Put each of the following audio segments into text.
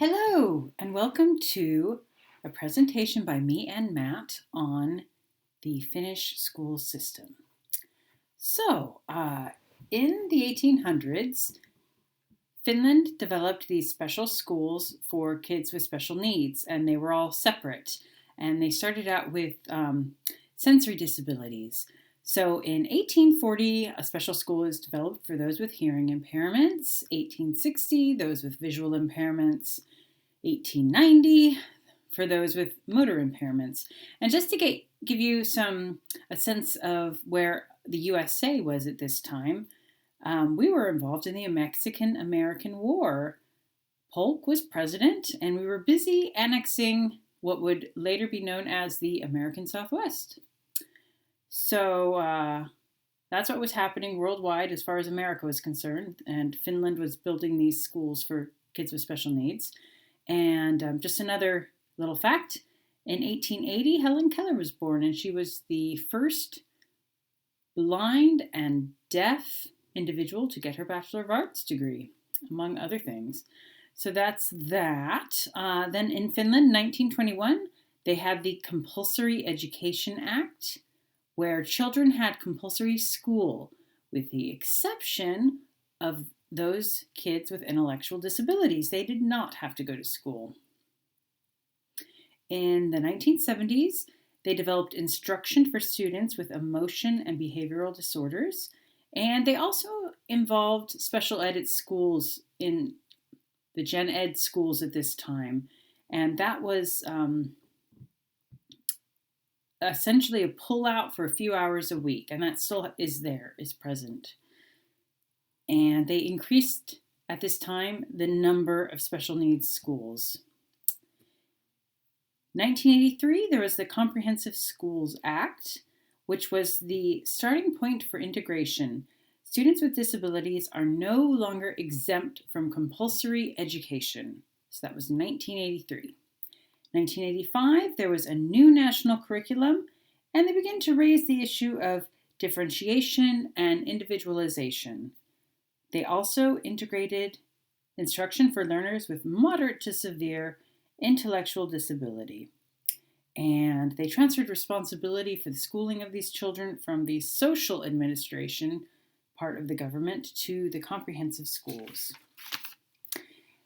Hello, and welcome to a presentation by me and Matt on the Finnish school system. In the 1800s, Finland developed these special schools for kids with special needs, and they were all separate. And they started out with sensory disabilities. So in 1840, a special school was developed for those with hearing impairments. 1860, those with visual impairments. 1890, for those with motor impairments. And just to give you a sense of where the USA was at this time, we were involved in the Mexican-American War. Polk was president, and we were busy annexing what would later be known as the American Southwest. So that's what was happening worldwide as far as America was concerned, and Finland was building these schools for kids with special needs. And just another little fact, in 1880, Helen Keller was born, and she was the first blind and deaf individual to get her Bachelor of Arts degree, among other things. So that's that. Then in Finland, 1921, they had the Compulsory Education Act, where children had compulsory school, with the exception of those kids with intellectual disabilities. They did not have to go to school. In the 1970s, they developed instruction for students with emotion and behavioral disorders, and they also involved special ed at schools in the gen ed schools at this time. And that was essentially a pullout for a few hours a week, and that still is present. And they increased at this time the number of special needs schools. 1983, there was the Comprehensive Schools Act, which was the starting point for integration. Students with disabilities are no longer exempt from compulsory education. So that was 1983. 1985, there was a new national curriculum, and they began to raise the issue of differentiation and individualization. They also integrated instruction for learners with moderate to severe intellectual disability. And they transferred responsibility for the schooling of these children from the social administration part of the government to the comprehensive schools.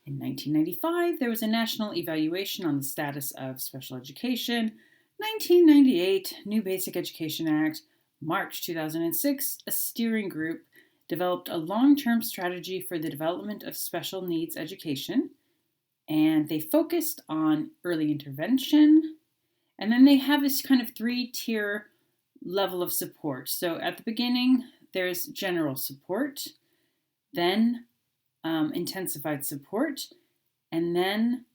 In 1995, there was a national evaluation on the status of special education. 1998, new Basic Education Act. March 2006, a steering group developed a long-term strategy for the development of special needs education, and they focused on early intervention, and then they have this kind of three-tier level of support. So at the beginning, there's general support, then intensified support, and then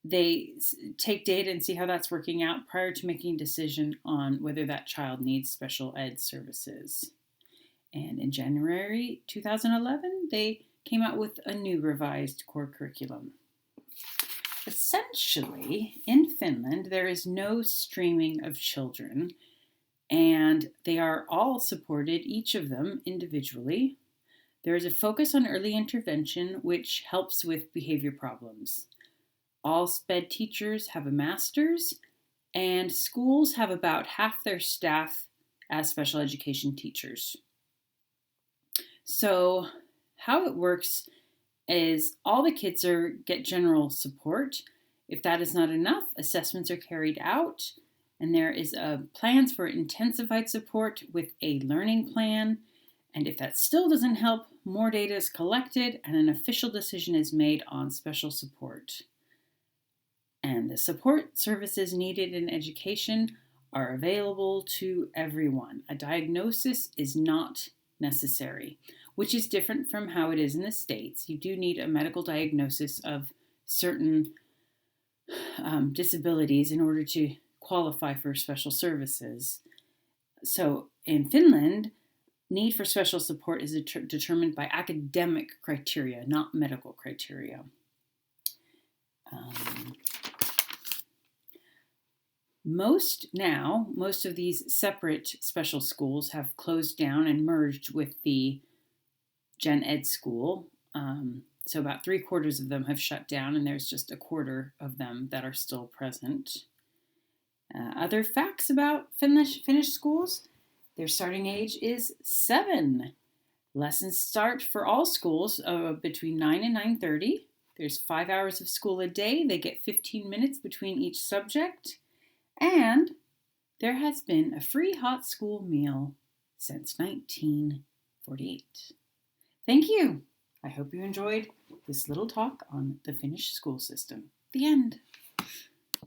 they take data and see how that's working out prior to making a decision on whether that child needs special ed services. And in January 2011, they came out with a new revised core curriculum. Essentially, in Finland, there is no streaming of children, and they are all supported, each of them individually. There is a focus on early intervention, which helps with behavior problems. All SPED teachers have a master's, and schools have about half their staff as special education teachers. So how it works is all the kids get general support. If that is not enough, assessments are carried out, and there is plans for intensified support with a learning plan. And if that still doesn't help, more data is collected and an official decision is made on special support. And the support services needed in education are available to everyone. A diagnosis is not necessary, which is different from how it is in the States. You do need a medical diagnosis of certain disabilities in order to qualify for special services. So in Finland, need for special support is determined by academic criteria, not medical criteria. Most of these separate special schools have closed down and merged with the gen ed school. So about 3/4 of them have shut down, and there's just 1/4 of them that are still present. Other facts about Finnish schools: their starting age is 7. Lessons start for all schools between 9 and 9:30. There's 5 hours of school a day. They get 15 minutes between each subject. And there has been a free hot school meal since 1948. Thank you. I hope you enjoyed this little talk on the Finnish school system. The end.